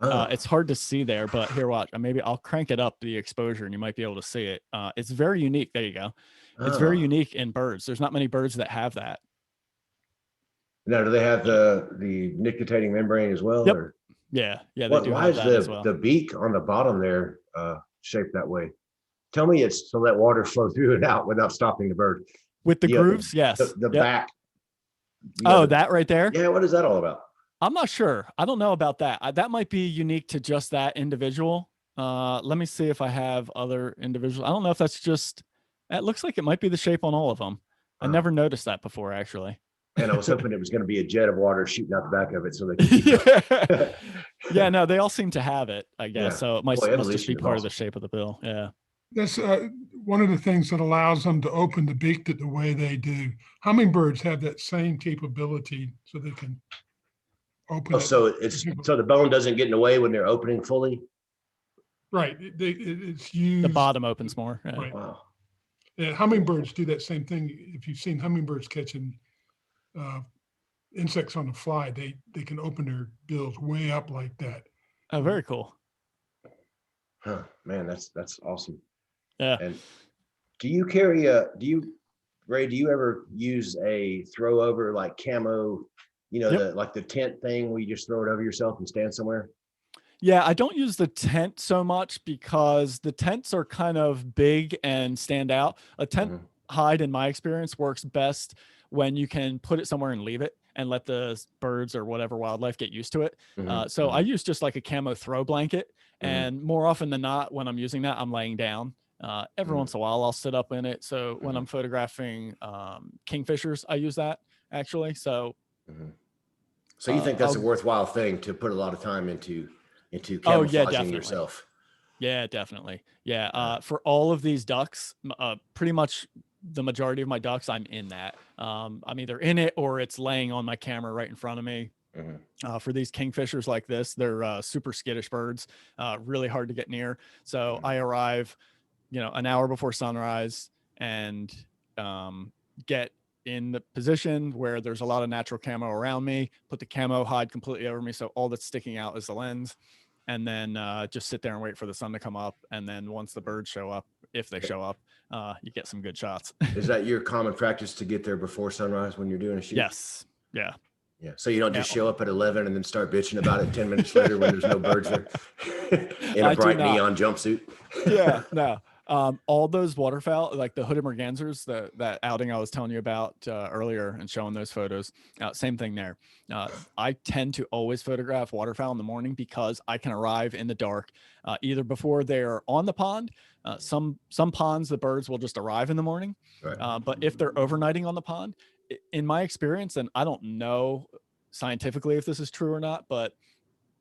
It's hard to see there, but here, watch. Maybe I'll crank it up, the exposure, and you might be able to see it. It's very unique. There you go. It's very unique in birds. There's not many birds that have that. Now, do they have the nictitating membrane as well? Yep. Or? Yeah. Yeah. They do Why have is that as well. the beak on the bottom there shaped that way? Tell me it's so that water flows through and out without stopping the bird. With the grooves, yes. The back. Oh, that right there? Yeah, what is that all about? I'm not sure. I don't know about that. That might be unique to just that individual. Let me see if I have other individuals. I don't know if that's just, it looks like it might be the shape on all of them. I never noticed that before, actually. And I was hoping it was going to be a jet of water shooting out the back of it so they could Yeah, no, they all seem to have it, I guess. Yeah. So it must just be part of the shape of the bill. Yeah. That's one of the things that allows them to open the beak the way they do. Hummingbirds have that same capability, so they can open it. So the bone doesn't get in the way when they're opening fully? Right. It's used. The bottom opens more. Yeah. Right. Wow. Yeah, hummingbirds do that same thing. If you've seen hummingbirds catching insects on the fly, they can open their bills way up like that. Oh, very cool. Huh, man, that's awesome. Yeah. And do you carry Ray, do you ever use a throw over like camo, the tent thing where you just throw it over yourself and stand somewhere? Yeah, I don't use the tent so much because the tents are kind of big and stand out. A tent hide, in my experience, works best when you can put it somewhere and leave it and let the birds or whatever wildlife get used to it. So I use just like a camo throw blanket. And more often than not, when I'm using that, I'm laying down. Every once in a while, I'll sit up in it. So when I'm photographing kingfishers, I use that actually. So, so you think that's a worthwhile thing to put a lot of time into camouflaging yourself? Yeah, definitely. Yeah. For all of these ducks, pretty much the majority of my ducks, I'm in that. I'm either in it or it's laying on my camera right in front of me. For these kingfishers like this, they're super skittish birds, really hard to get near. So I arrive, an hour before sunrise and get in the position where there's a lot of natural camo around me, put the camo hide completely over me. So all that's sticking out is the lens. And then just sit there and wait for the sun to come up. And then once the birds show up, if they show up, you get some good shots. Is that your common practice to get there before sunrise when you're doing a shoot? Yes. Yeah. Yeah. So you don't just show up at 11 and then start bitching about it 10 minutes later when there's no birds there in a bright neon jumpsuit. Yeah. No. All those waterfowl, like the hooded mergansers, that outing I was telling you about earlier and showing those photos, same thing there. I tend to always photograph waterfowl in the morning because I can arrive in the dark, either before they're on the pond. Some ponds, the birds will just arrive in the morning. Right. But if they're overnighting on the pond, in my experience, and I don't know scientifically if this is true or not, but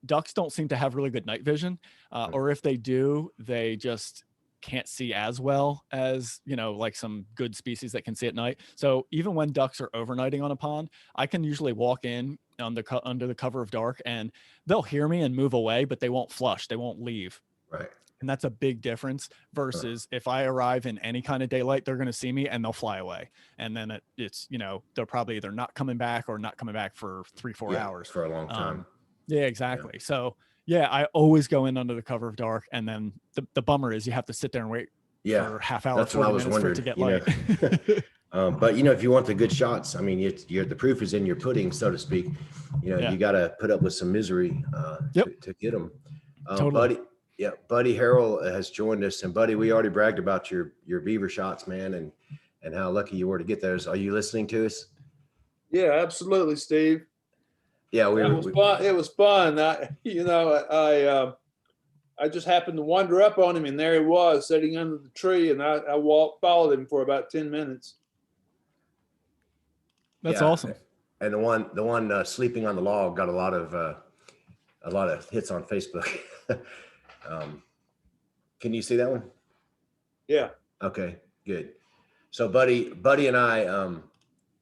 ducks don't seem to have really good night vision, or if they do, they just can't see as well as, like some good species that can see at night. So even when ducks are overnighting on a pond, I can usually walk in under the cover of dark and they'll hear me and move away, but they won't flush, they won't leave. Right. And that's a big difference versus if I arrive in any kind of daylight, they're going to see me and they'll fly away. And then it's, they're probably either not coming back or not coming back for 3-4 hours. For a long time. Yeah, exactly. Yeah. So yeah, I always go in under the cover of dark. And then the bummer is you have to sit there and wait for half hour, that's what I was wondering, to get light. But if you want the good shots, I mean, the proof is in your pudding, so to speak. You got to put up with some misery to get them. Totally. Buddy Harrell has joined us, and Buddy, we already bragged about your beaver shots, man, and how lucky you were to get those. Are you listening to us? Yeah, absolutely, Steve. Yeah, it was fun. I just happened to wander up on him, and there he was sitting under the tree, and I followed him for about 10 minutes. That's awesome. And the one sleeping on the log got a lot of hits on Facebook. Can you see that one? Yeah. Okay, good. So Buddy and I,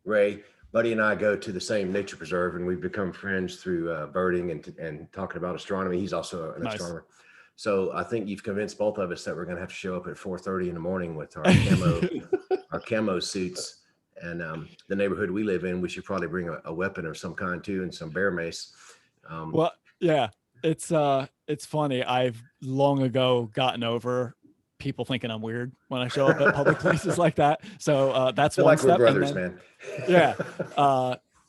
Ray, Buddy and I go to the same nature preserve, and we've become friends through birding and talking about astronomy. He's also an astronomer. So I think you've convinced both of us that we're going to have to show up at 4:30 in the morning with our camo suits. And the neighborhood we live in, we should probably bring a weapon of some kind too, and some bear mace. Well, yeah, it's funny. I've long ago gotten over people thinking I'm weird when I show up at public places like that. So that's one step. We're brothers, man. Yeah.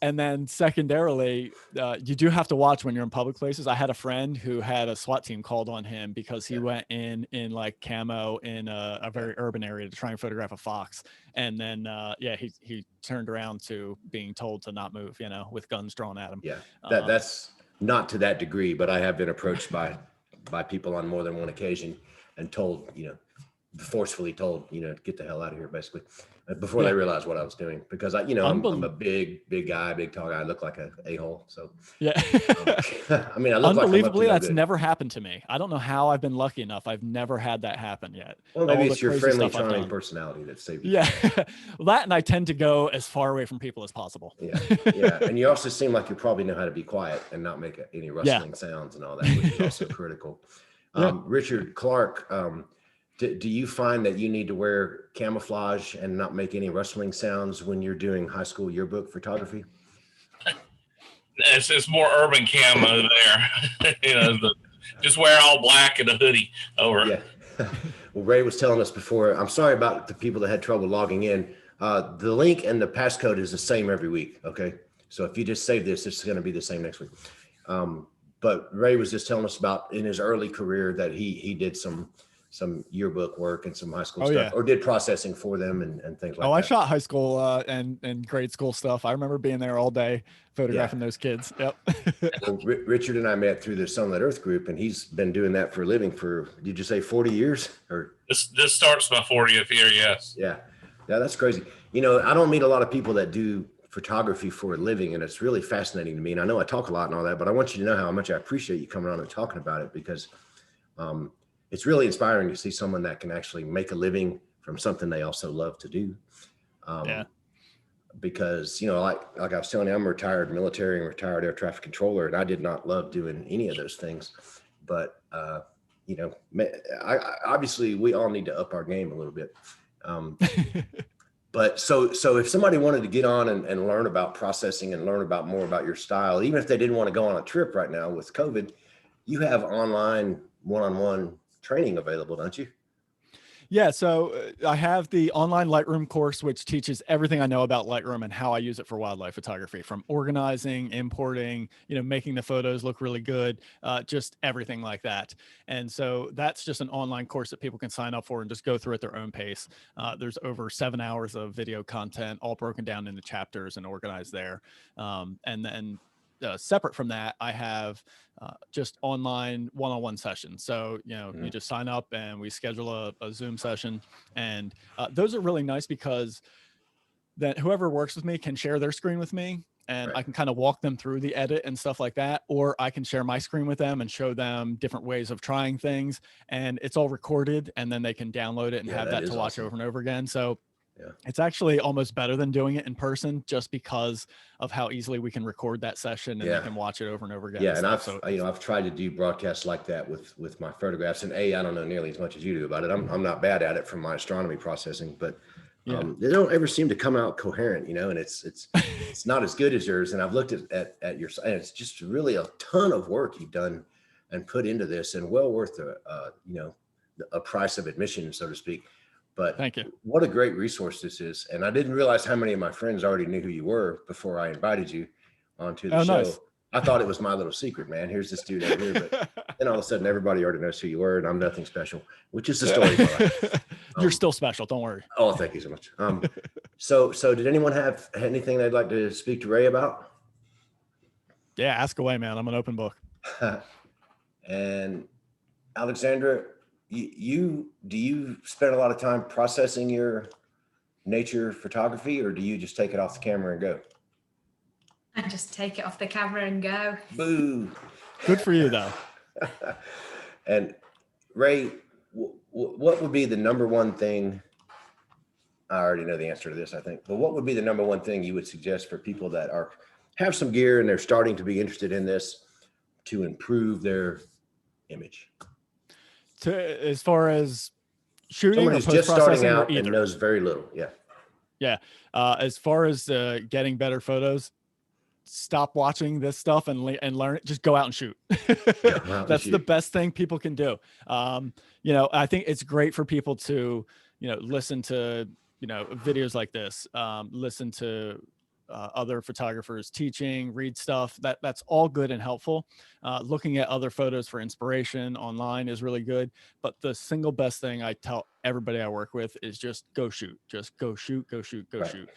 And then secondarily, you do have to watch when you're in public places. I had a friend who had a SWAT team called on him because he went in like camo in a very urban area to try and photograph a fox. And then, he turned around to being told to not move, with guns drawn at him. Yeah, that's not to that degree, but I have been approached by people on more than one occasion and told, forcefully told, get the hell out of here, basically, before they realized what I was doing, because I'm a big guy, big tall guy. I look like a hole. So yeah, I mean, I look unbelievably, like that's never happened to me. I don't know how I've been lucky enough. I've never had that happen yet. Well, maybe it's your friendly, charming personality that saved you. Yeah, well, that, and I tend to go as far away from people as possible. Yeah, and you also seem like you probably know how to be quiet and not make any rustling sounds and all that, which is also critical. Richard Clark. Do you find that you need to wear camouflage and not make any rustling sounds when you're doing high school yearbook photography? It's more urban camo there. Just wear all black and a hoodie over. Yeah. Well, Ray was telling us before, I'm sorry about the people that had trouble logging in. The link and the passcode is the same every week. Okay. So if you just save this, it's going to be the same next week. But Ray was just telling us about in his early career that he did some yearbook work and some high school stuff, or did processing for them and things like that. I shot high school and grade school stuff. I remember being there all day photographing those kids. Yep. Well, Richard and I met through the Sunlit Earth group, and he's been doing that for a living for, did you say 40 years? Or this starts my 40th year, yes. Yeah, that's crazy. I don't meet a lot of people that do photography for a living, and it's really fascinating to me. And I know I talk a lot and all that, but I want you to know how much I appreciate you coming on and talking about it, because it's really inspiring to see someone that can actually make a living from something they also love to do. Because, like I was telling you, I'm a retired military and retired air traffic controller, and I did not love doing any of those things. But, obviously we all need to up our game a little bit. But so if somebody wanted to get on and learn about processing and learn about more about your style, even if they didn't want to go on a trip right now with COVID, you have online one-on-one training available, don't you? Yeah, so I have the online Lightroom course, which teaches everything I know about Lightroom and how I use it for wildlife photography, from organizing, importing, making the photos look really good, just everything like that. And so that's just an online course that people can sign up for and just go through at their own pace. There's over 7 hours of video content, all broken down into chapters and organized there. And then separate from that, I have just online one-on-one sessions. So, you just sign up and we schedule a Zoom session. And those are really nice because then whoever works with me can share their screen with me, and I can kind of walk them through the edit and stuff like that. Or I can share my screen with them and show them different ways of trying things. And it's all recorded, and then they can download it and have that to watch awesome. over and over again. So it's actually almost better than doing it in person, just because of how easily we can record that session and they can watch it over and over again. Yeah, and I've tried to do broadcasts like that with my photographs, and I don't know nearly as much as you do about it. I'm not bad at it from my astronomy processing, but they don't ever seem to come out coherent, and it's not as good as yours. And I've looked at your, and it's just really a ton of work you've done and put into this, and well worth a price of admission, so to speak. But thank you. What a great resource this is. And I didn't realize how many of my friends already knew who you were before I invited you onto the show. Nice. I thought it was my little secret, man. Here's this dude over here. But then all of a sudden, everybody already knows who you were, and I'm nothing special, which is the story of my life. You're still special. Don't worry. Oh, thank you so much. So did anyone have anything they'd like to speak to Ray about? Yeah, ask away, man. I'm an open book. And Alexandra, do you spend a lot of time processing your nature photography, or do you just take it off the camera and go? I just take it off the camera and go. Boo. Good for you, though. And Ray, what would be the number one thing? I already know the answer to this, I think, but what would be the number one thing you would suggest for people that have some gear and they're starting to be interested in this to improve their image? As far as shooting, someone who's just starting out and knows very little. Yeah. As far as getting better photos, stop watching this stuff and learn it. Just go out and shoot. That's the best thing people can do. I think it's great for people to, listen to, videos like this, listen to other photographers teaching, read stuff. That's all good and helpful. Looking at other photos for inspiration online is really good. But the single best thing I tell everybody I work with is just go shoot. Just go shoot, go shoot, go shoot.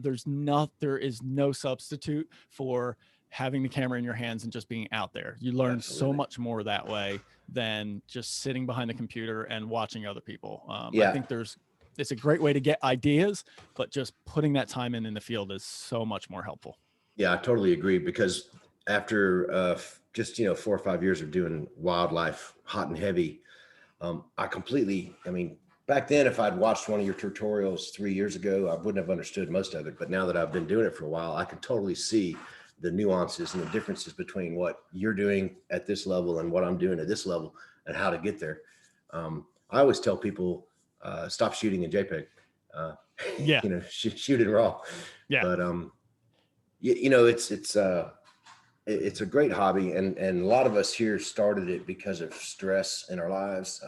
There is no substitute for having the camera in your hands and just being out there. You learn so much more that way than just sitting behind a computer and watching other people. I think it's a great way to get ideas, but just putting that time in the field is so much more helpful. Yeah, I totally agree, because after just 4 or 5 years of doing wildlife hot and heavy, back then, if I'd watched one of your tutorials 3 years ago, I wouldn't have understood most of it. But now that I've been doing it for a while, I can totally see the nuances and the differences between what you're doing at this level and what I'm doing at this level and how to get there. I always tell people, stop shooting in JPEG. Shoot in RAW. Yeah. But it's a great hobby, and a lot of us here started it because of stress in our lives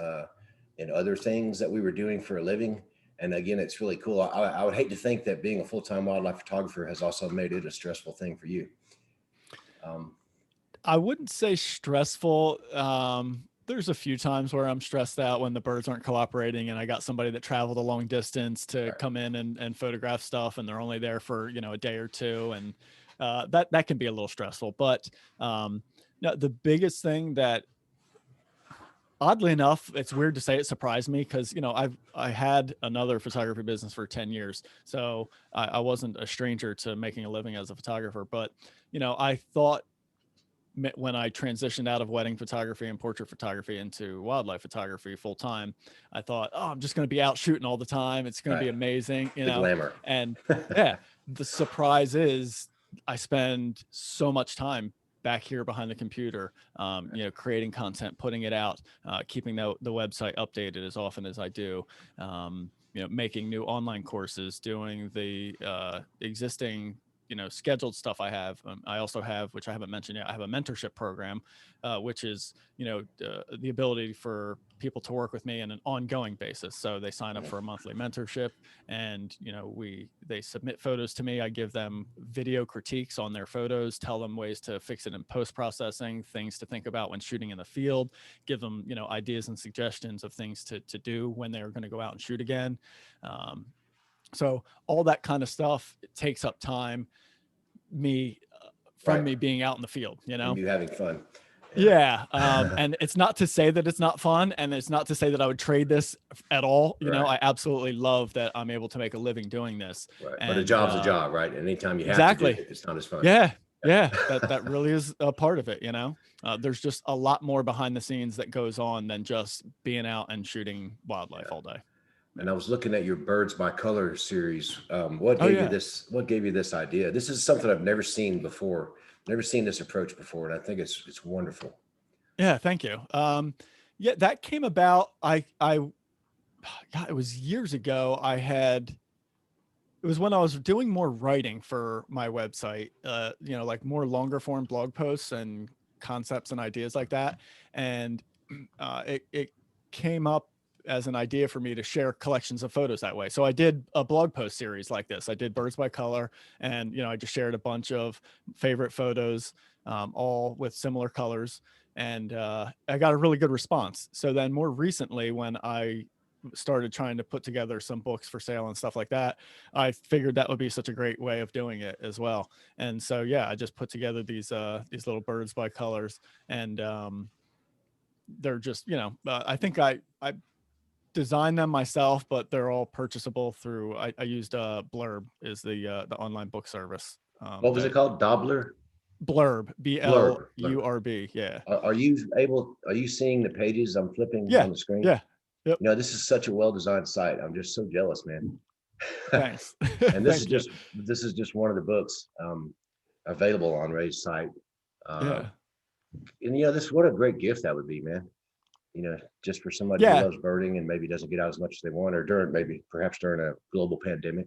and other things that we were doing for a living. And again, it's really cool. I would hate to think that being a full-time wildlife photographer has also made it a stressful thing for you. I wouldn't say stressful. There's a few times where I'm stressed out when the birds aren't cooperating and I got somebody that traveled a long distance to come in and photograph stuff, and they're only there for, a day or two. And that can be a little stressful. But the biggest thing that, oddly enough, it's weird to say, it surprised me because, I had another photography business for 10 years. So I wasn't a stranger to making a living as a photographer. But, I thought, when I transitioned out of wedding photography and portrait photography into wildlife photography full time, I thought, I'm just going to be out shooting all the time. It's going to be amazing, the glamour. And the surprise is I spend so much time back here behind the computer, creating content, putting it out, keeping the website updated as often as I do. making new online courses, doing the existing, scheduled stuff I have. I also have, which I haven't mentioned yet, I have a mentorship program, which is, the ability for people to work with me on an ongoing basis. So they sign up for a monthly mentorship, and, they submit photos to me. I give them video critiques on their photos, tell them ways to fix it in post-processing, things to think about when shooting in the field, give them, ideas and suggestions of things to do when they're going to go out and shoot again. So all that kind of stuff, it takes up time me being out in the field, And you having fun. Yeah. And it's not to say that it's not fun, and it's not to say that I would trade this at all. I absolutely love that I'm able to make a living doing this. Right. And, but a job's a job, right? And anytime you have exactly. to do it, it's not as fun. Yeah. That really is a part of it. There's just a lot more behind the scenes that goes on than just being out and shooting wildlife all day. And I was looking at your Birds by Color series. What gave you this? What gave you this idea? This is something I've never seen before. Never seen this approach before, and I think it's wonderful. Yeah, thank you. That came about. God, it was years ago. It was when I was doing more writing for my website. Like more longer form blog posts and concepts and ideas like that, and it came up as an idea for me to share collections of photos that way. So I did a blog post series like this. I did Birds by Color, and I just shared a bunch of favorite photos, all with similar colors, and I got a really good response. So then more recently, when I started trying to put together some books for sale and stuff like that, I figured that would be such a great way of doing it as well. And so I just put together these little Birds by Colors, and they're just I think I designed them myself, but they're all purchasable through. I used Blurb is the online book service. What was it called? Blurb, BLURB. Yeah. Are you seeing the pages I'm flipping on the screen? Yeah. Yep. This is such a well-designed site. I'm just so jealous, man. Thanks. And this is just one of the books available on Ray's site. And what a great gift that would be, man. Just for somebody who loves birding and maybe doesn't get out as much as they want, or perhaps during a global pandemic.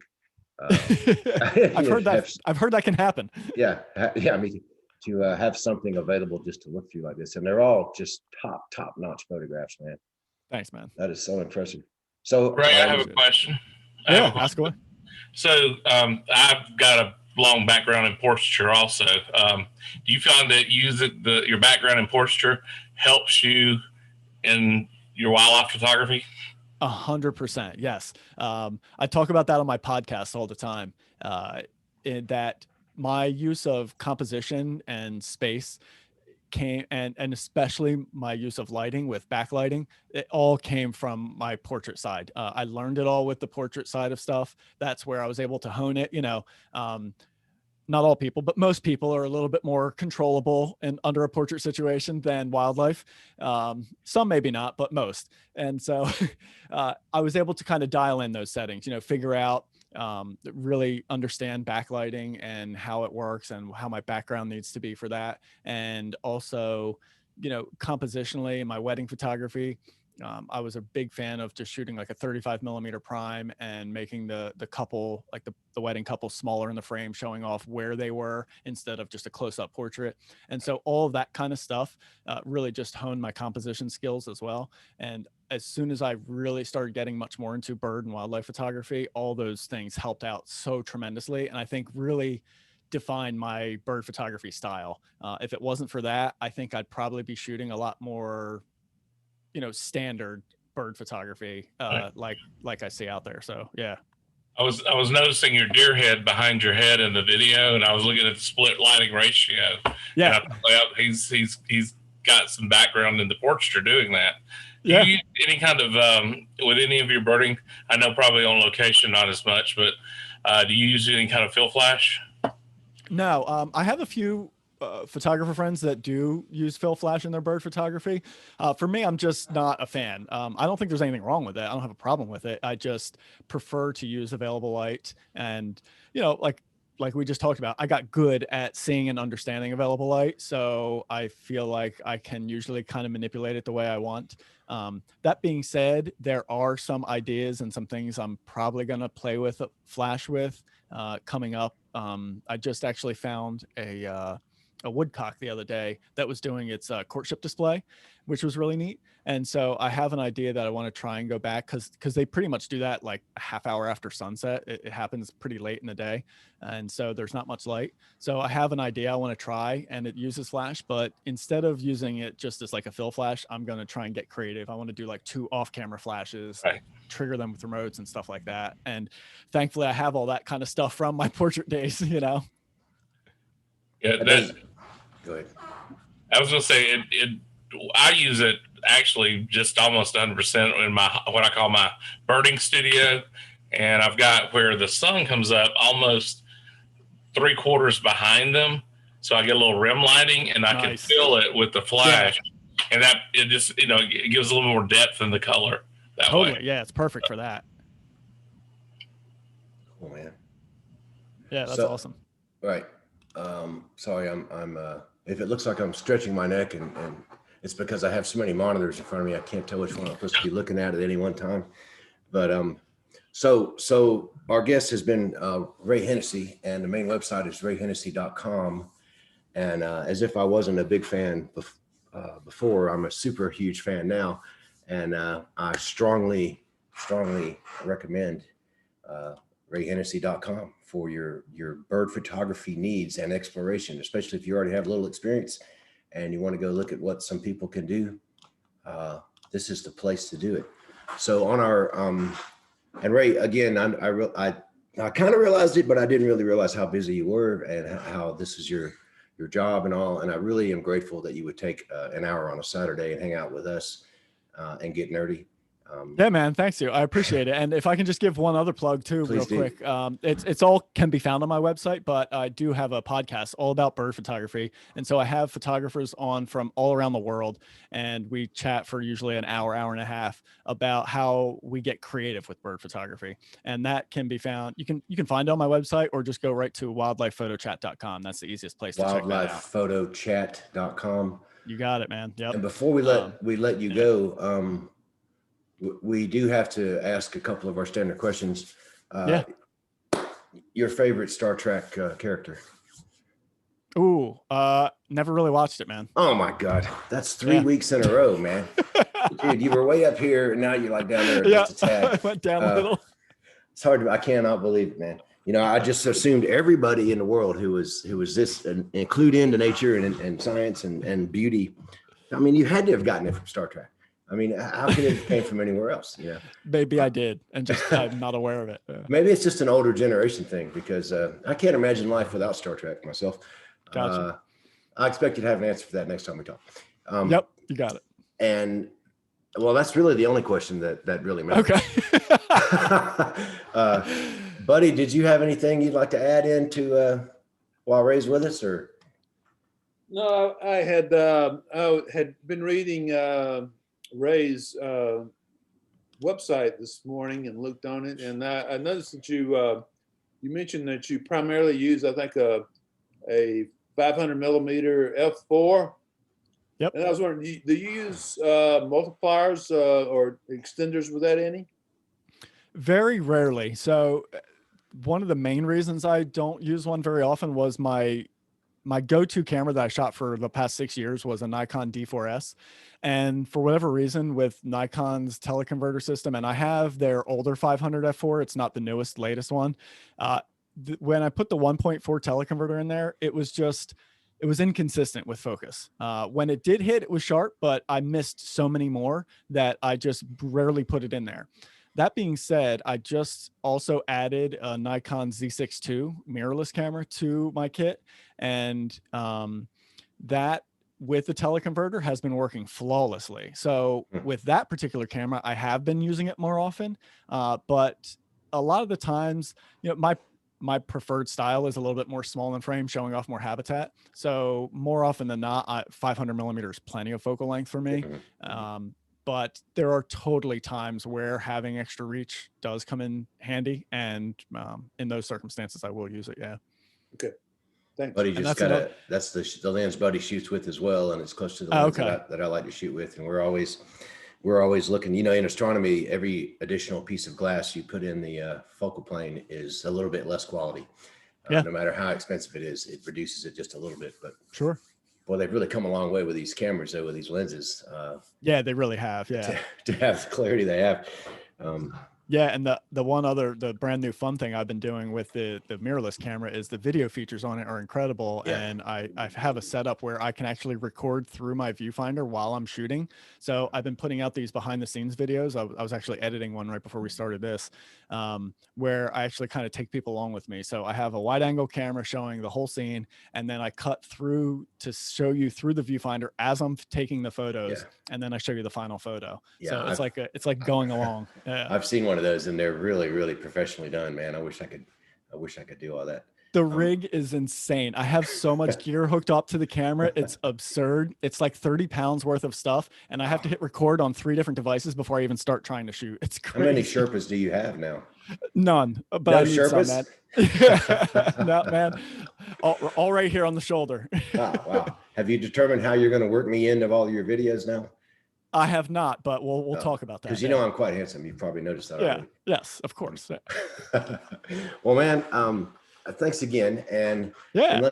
I've heard that can happen. Yeah. I mean, to have something available just to look through like this, and they're all just top notch photographs, man. Thanks, man. That is so impressive. So, Ray, I have a question. Ask away. So, I've got a long background in portraiture also. Do you find that your background in portraiture helps you in your wildlife photography? 100%. Yes. I talk about that on my podcast all the time, in that my use of composition and space came, and especially my use of lighting with backlighting, it all came from my portrait side. I learned it all with the portrait side of stuff. That's where I was able to hone it. Not all people, but most people are a little bit more controllable and under a portrait situation than wildlife. Some maybe not, but most. And so I was able to kind of dial in those settings, figure out, really understand backlighting and how it works and how my background needs to be for that. And also, compositionally in my wedding photography, I was a big fan of just shooting like a 35mm prime and making the couple, like the wedding couple, smaller in the frame, showing off where they were instead of just a close-up portrait. And so all of that kind of stuff really just honed my composition skills as well. And as soon as I really started getting much more into bird and wildlife photography, all those things helped out so tremendously, and I think really defined my bird photography style. If it wasn't for that, I think I'd probably be shooting a lot more standard bird photography, like I see out there. So yeah. I was noticing your deer head behind your head in the video, and I was looking at the split lighting ratio. Yeah. And I thought, he's got some background in the portraiture doing that. Do you use any kind of with any of your birding? I know probably on location not as much, but do you use any kind of fill flash? No, I have a few photographer friends that do use fill flash in their bird photography. For me, I'm just not a fan. I don't think there's anything wrong with it. I don't have a problem with it. I just prefer to use available light, and like like we just talked about, I got good at seeing and understanding available light. So I feel like I can usually kind of manipulate it the way I want. That being said, there are some ideas and some things I'm probably going to play with flash with coming up. I just actually found a woodcock the other day that was doing its courtship display, which was really neat. And so I have an idea that I want to try and go back because they pretty much do that like a half hour after sunset. It happens pretty late in the day. And so there's not much light. So I have an idea I want to try, and it uses flash, but instead of using it just as like a fill flash, I'm going to try and get creative. I want to do like 2 off-camera flashes, Right. trigger them with remotes and stuff like that. And thankfully I have all that kind of stuff from my portrait days, you know? Yeah, Go ahead. I was gonna say I use it actually just almost 100% in my what I call my birding studio, and I've got where the sun comes up almost 3/4 behind them, so I get a little rim lighting, and I can fill it with the flash, and that it just it gives a little more depth in the color that way. Yeah, it's perfect for that. Cool, man. Yeah, that's awesome. Right. Sorry, I'm if it looks like I'm stretching my neck and it's because I have so many monitors in front of me, I can't tell which one I'm supposed to be looking at any one time. But so our guest has been Ray Hennessey, and the main website is rayhennessey.com. And as if I wasn't a big fan before, I'm a super huge fan now. And I strongly recommend rayhennessey.com for your bird photography needs and exploration, especially if you already have a little experience and you want to go look at what some people can do. This is the place to do it. So on our and Ray, again, I kind of realized it, but I didn't really realize how busy you were and how this is your job and all. And I really am grateful that you would take an hour on a Saturday and hang out with us and get nerdy. Yeah, man. Thanks you. I appreciate it. And if I can just give one other plug too, real quick. It's all can be found on my website, but I do have a podcast all about bird photography. And so I have photographers on from all around the world, and we chat for usually an hour and a half about how we get creative with bird photography. And that can be found. You can find it on my website, or just go right to wildlifephotochat.com. That's the easiest place to check that out. Wildlifephotochat.com. You got it, man. Yep. And before we let you go, we do have to ask a couple of our standard questions. Your favorite Star Trek character? Ooh, never really watched it, man. Oh my God, that's 3 weeks in a row, man. Dude, you were way up here, and now you're like down there just a tad. I went down a little. It's hard I cannot believe it, man. I just assumed everybody in the world who was this, and include into nature and science and beauty. I mean, you had to have gotten it from Star Trek. I mean, how could it came from anywhere else? Maybe I did, and just I'm not aware of it. Maybe it's just an older generation thing, because I can't imagine life without Star Trek myself. Gotcha. I expect you to have an answer for that next time we talk. Yep, you got it. And well, that's really the only question that really matters. Okay. Buddy, did you have anything you'd like to add into while Ray's with us, or? No, I had been reading Ray's website this morning and looked on it, and I noticed that you mentioned that you primarily use, I think, a 500 millimeter f4. Yep. And I was wondering, do you use multipliers or extenders with that any? Very rarely. So one of the main reasons I don't use one very often was my go-to camera that I shot for the past 6 years was a Nikon D4S. And for whatever reason, with Nikon's teleconverter system, and I have their older 500 f4, it's not the newest, latest one. When I put the 1.4 teleconverter in there, it was inconsistent with focus. When it did hit, it was sharp, but I missed so many more that I just rarely put it in there. That being said, I just also added a Nikon Z6 II mirrorless camera to my kit, and that with the teleconverter has been working flawlessly. So with that particular camera, I have been using it more often, but a lot of the times, my preferred style is a little bit more small in frame, showing off more habitat. So more often than not, 500 millimeters is plenty of focal length for me. But there are totally times where having extra reach does come in handy. And in those circumstances, I will use it. Yeah. Thanks. Buddy And just that's another- that's the lens Buddy shoots with as well, and it's close to the Oh, lens okay. that I like to shoot with. And we're always looking. You know, in astronomy, every additional piece of glass you put in the focal plane is a little bit less quality. Yeah. No matter how expensive it is, it reduces it just a little bit. But Sure. boy, they've really come a long way with these cameras, though, with these lenses. Yeah, they really have. Yeah. To have the clarity they have. Yeah, and the brand new fun thing I've been doing with the mirrorless camera is the video features on it are incredible. Yeah. And I have a setup where I can actually record through my viewfinder while I'm shooting. So I've been putting out these behind the scenes videos. I was actually editing one right before we started this, where I actually kind of take people along with me. So I have a wide angle camera showing the whole scene, and then I cut through to show you through the viewfinder as I'm taking the photos, Yeah. and then I show you the final photo. Yeah, So it's like going along. Yeah. I've seen one of those, and they're really, really professionally done, man. I wish I could do all that. The rig is insane. I have so much gear hooked up to the camera. It's absurd. It's like 30 pounds worth of stuff. And I have to hit record on 3 different devices before I even start trying to shoot. It's crazy. How many Sherpas do you have now? None. But No I need some, Sherpas? man. No, man. All right here on the shoulder. Wow. Have you determined how you're going to work me into all your videos now? I have not, but we'll talk about that. Because you know I'm quite handsome. You've probably noticed that Yeah. already. Yes, of course. Yeah. Well, man, thanks again. And Yeah.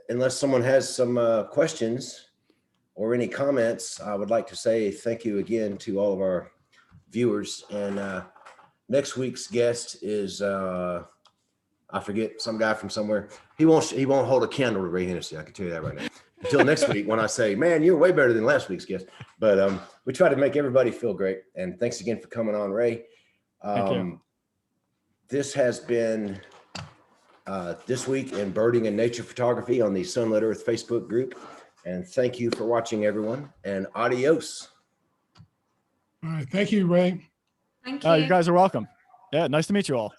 unless someone has some questions or any comments, I would like to say thank you again to all of our viewers. And next week's guest is I forget, some guy from somewhere. He won't hold a candle to Ray Hennessey. I can tell you that right now. Until next week, when I say, man, you're way better than last week's guest. But we try to make everybody feel great. And thanks again for coming on, Ray. Thank you. This has been This Week in Birding and Nature Photography on the Sunlit Earth Facebook group. And thank you for watching, everyone. And adios. All right. Thank you, Ray. Thank you. You guys are welcome. Yeah, nice to meet you all.